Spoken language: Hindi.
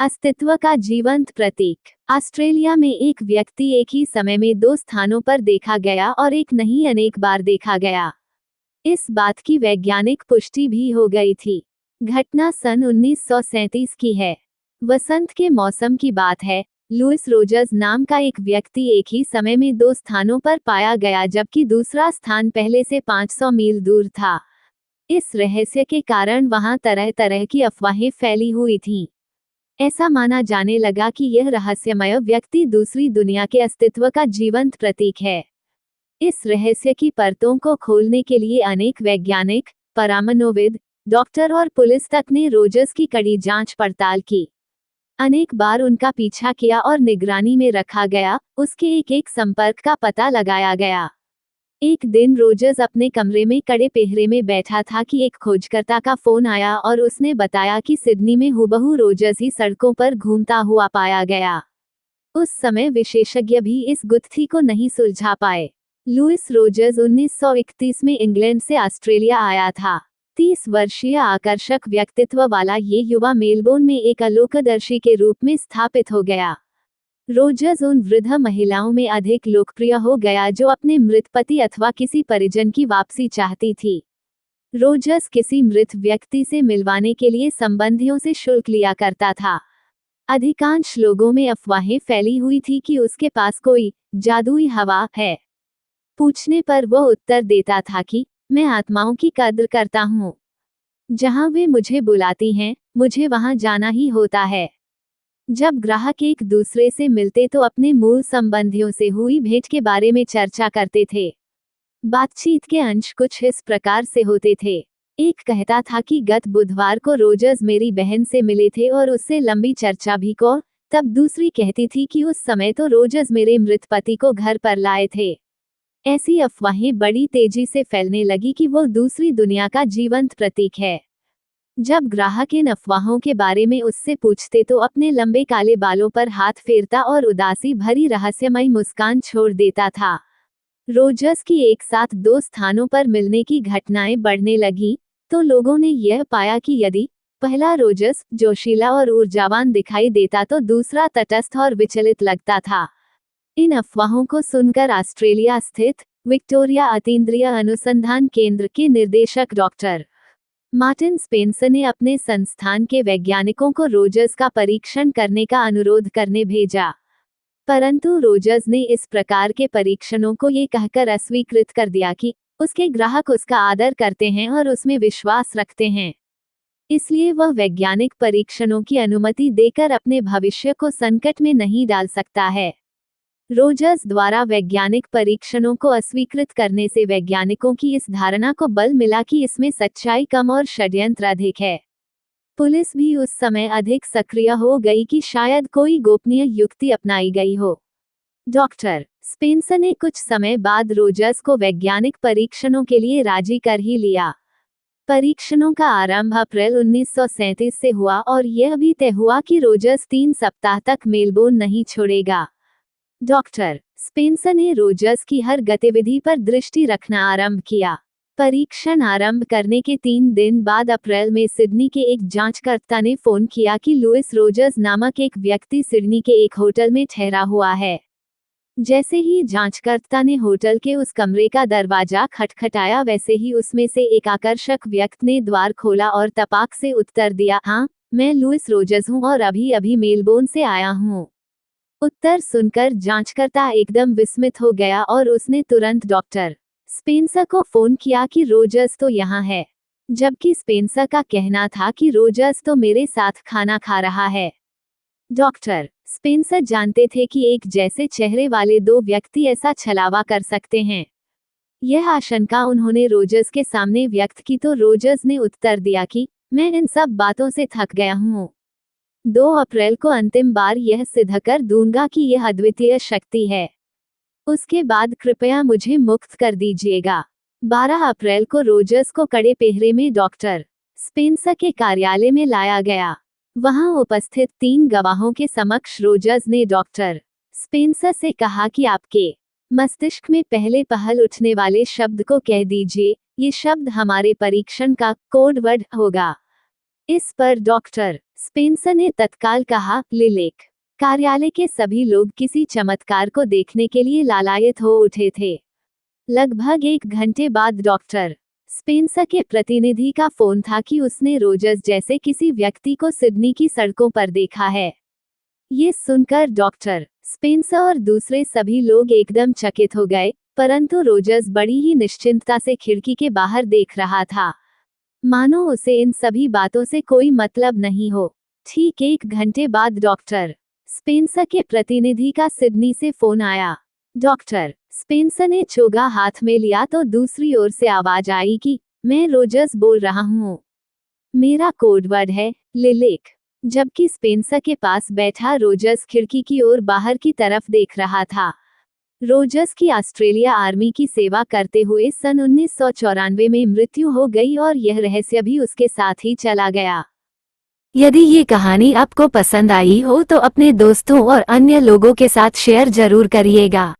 अस्तित्व का जीवंत प्रतीक। ऑस्ट्रेलिया में एक व्यक्ति एक ही समय में दो स्थानों पर देखा गया और एक नहीं अनेक बार देखा गया। इस बात की वैज्ञानिक पुष्टि भी हो गई थी। घटना सन 1937 की है। वसंत के मौसम की बात है। लुइस रोजर्स नाम का एक व्यक्ति एक ही समय में दो स्थानों पर पाया गया, जबकि दूसरा स्थान पहले से 500 मील दूर था। इस रहस्य के कारण वहां तरह तरह की अफवाहें फैली हुई थीं। ऐसा माना जाने लगा कि यह रहस्यमय व्यक्ति दूसरी दुनिया के अस्तित्व का जीवंत प्रतीक है। इस रहस्य की परतों को खोलने के लिए अनेक वैज्ञानिक, परमाणुविद, डॉक्टर और पुलिस तक ने रोजर्स की कड़ी जांच पड़ताल की। अनेक बार उनका पीछा किया और निगरानी में रखा गया, उसके एक एक संपर्क का पता लगाया गया। एक दिन रोजर्स अपने कमरे में कड़े पहरे में बैठा था कि एक खोजकर्ता का फोन आया और उसने बताया कि सिडनी में हुबहू रोजर्स ही सड़कों पर घूमता हुआ पाया गया। उस समय विशेषज्ञ भी इस गुत्थी को नहीं सुलझा पाए। लुइस रोजर्स 1931 में इंग्लैंड से ऑस्ट्रेलिया आया था। 30 वर्षीय आकर्षक व्यक्तित्व वाला ये युवा मेलबोर्न में एक अलोकदर्शी के रूप में स्थापित हो गया। रोजर्स उन वृद्ध महिलाओं में अधिक लोकप्रिय हो गया जो अपने मृत पति अथवा किसी परिजन की वापसी चाहती थी। रोजर्स किसी मृत व्यक्ति से मिलवाने के लिए संबंधियों से शुल्क लिया करता था। अधिकांश लोगों में अफवाहें फैली हुई थी कि उसके पास कोई जादुई हवा है। पूछने पर वह उत्तर देता था कि मैं आत्माओं की कद्र करता हूँ। जहाँ वे मुझे बुलाती हैं, मुझे वहाँ जाना ही होता है। जब ग्राहक एक दूसरे से मिलते तो अपने मूल संबंधियों से हुई भेंट के बारे में चर्चा करते थे। बातचीत के अंश कुछ इस प्रकार से होते थे। एक कहता था कि गत बुधवार को रोजर्स मेरी बहन से मिले थे और उससे लंबी चर्चा भी को। तब दूसरी कहती थी कि उस समय तो रोजर्स मेरे मृत पति को घर पर लाए थे। ऐसी अफवाहें बड़ी तेजी से फैलने लगी कि वो दूसरी दुनिया का जीवंत प्रतीक है। जब ग्राहक इन अफवाहों के बारे में उससे पूछते तो अपने लंबे काले बालों पर हाथ फेरता और उदासी भरी रहस्यमयी मुस्कान छोड़ देता था। रोजर्स की एक साथ दो स्थानों पर मिलने की घटनाएं बढ़ने लगी, तो लोगों ने यह पाया कि यदि पहला रोजर्स जोशीला और ऊर्जावान दिखाई देता तो दूसरा तटस्थ और विचलित लगता था। इन अफवाहों को सुनकर ऑस्ट्रेलिया स्थित विक्टोरिया अतीन्द्रिय अनुसंधान केंद्र के निदेशक डॉक्टर मार्टिन स्पेंसर ने अपने संस्थान के वैज्ञानिकों को रोजर्स का परीक्षण करने का अनुरोध करने भेजा। परंतु रोजर्स ने इस प्रकार के परीक्षणों को ये कहकर अस्वीकृत कर दिया कि उसके ग्राहक उसका आदर करते हैं और उसमें विश्वास रखते हैं। इसलिए वह वैज्ञानिक परीक्षणों की अनुमति देकर अपने भविष्य को संकट में नहीं डाल सकता है। रोजर्स द्वारा वैज्ञानिक परीक्षणों को अस्वीकृत करने से वैज्ञानिकों की इस धारणा को बल मिला कि इसमें सच्चाई कम और षड्यंत्र अधिक है। पुलिस भी उस समय अधिक सक्रिय हो गई कि शायद कोई गोपनीय युक्ति अपनाई गई हो। डॉक्टर स्पेंसर ने कुछ समय बाद रोजर्स को वैज्ञानिक परीक्षणों के लिए राजी कर ही लिया। परीक्षणों का आरंभ अप्रैल 1937 से हुआ और यह भी तय हुआ कि रोजर्स 3 सप्ताह तक मेलबोर्न नहीं छोड़ेगा। डॉक्टर स्पेंसर ने रोजर्स की हर गतिविधि पर दृष्टि रखना आरंभ किया। परीक्षण आरंभ करने के 3 दिन बाद अप्रैल में सिडनी के एक जांचकर्ता ने फोन किया कि लुइस रोजर्स नामक एक व्यक्ति सिडनी के एक होटल में ठहरा हुआ है। जैसे ही जांचकर्ता ने होटल के उस कमरे का दरवाजा खटखटाया, वैसे ही उसमें से एक आकर्षक व्यक्ति ने द्वार खोला और तपाक से उत्तर दिया, हाँ, मैं लुइस रोजर्स हूँ और अभी अभी मेलबोर्न से आया हूँ। उत्तर सुनकर जांचकर्ता एकदम विस्मित हो गया और उसने तुरंत डॉक्टर स्पेंसर को फोन किया कि रोजर्स तो यहाँ है, जबकि स्पेंसर का कहना था कि रोजर्स तो मेरे साथ खाना खा रहा है। डॉक्टर स्पेंसर जानते थे कि एक जैसे चेहरे वाले दो व्यक्ति ऐसा छलावा कर सकते हैं। यह आशंका उन्होंने रोजर्स के सामने व्यक्त की तो रोजर्स ने उत्तर दिया कि मैं इन सब बातों से थक गया हूँ। 2 अप्रैल को अंतिम बार यह सिद्ध कर दूंगा कि यह अद्वितीय शक्ति है। उसके बाद कृपया मुझे मुक्त कर दीजिएगा। 12 अप्रैल को रोजर्स को कड़े पहरे में डॉक्टर स्पेंसर के कार्यालय में लाया गया। वहां उपस्थित 3 गवाहों के समक्ष रोजर्स ने डॉक्टर स्पेंसर से कहा कि आपके मस्तिष्क में पहले पहल उठने वाले शब्द को कह दीजिए, ये शब्द हमारे परीक्षण का कोड वर्ड होगा। इस पर डॉक्टर स्पेंसर ने तत्काल कहा, लिलिक। कार्यालय के सभी लोग किसी चमत्कार को देखने के लिए लालायित हो उठे थे। लगभग 1 घंटे बाद डॉक्टर स्पेंसर के प्रतिनिधि का फोन था कि उसने रोजर्स जैसे किसी व्यक्ति को सिडनी की सड़कों पर देखा है। ये सुनकर डॉक्टर स्पेंसर और दूसरे सभी लोग एकदम चकित हो गए, परंतु रोजर्स बड़ी ही निश्चिंतता से खिड़की के बाहर देख रहा था, मानो उसे इन सभी बातों से कोई मतलब नहीं हो। ठीक 1 घंटे बाद डॉक्टर स्पेंसर के प्रतिनिधि का सिडनी से फोन आया। डॉक्टर स्पेंसर ने चोगा हाथ में लिया तो दूसरी ओर से आवाज आई कि मैं रोजर्स बोल रहा हूँ। मेरा कोडवर्ड है, लिलिक। जबकि स्पेंसर के पास बैठा रोजर्स खिड़की की ओर बाहर की तरफ देख रहा था। रोजर्स की ऑस्ट्रेलिया आर्मी की सेवा करते हुए सन 1994 में मृत्यु हो गई और यह रहस्य भी उसके साथ ही चला गया। यदि ये कहानी आपको पसंद आई हो तो अपने दोस्तों और अन्य लोगों के साथ शेयर जरूर करिएगा।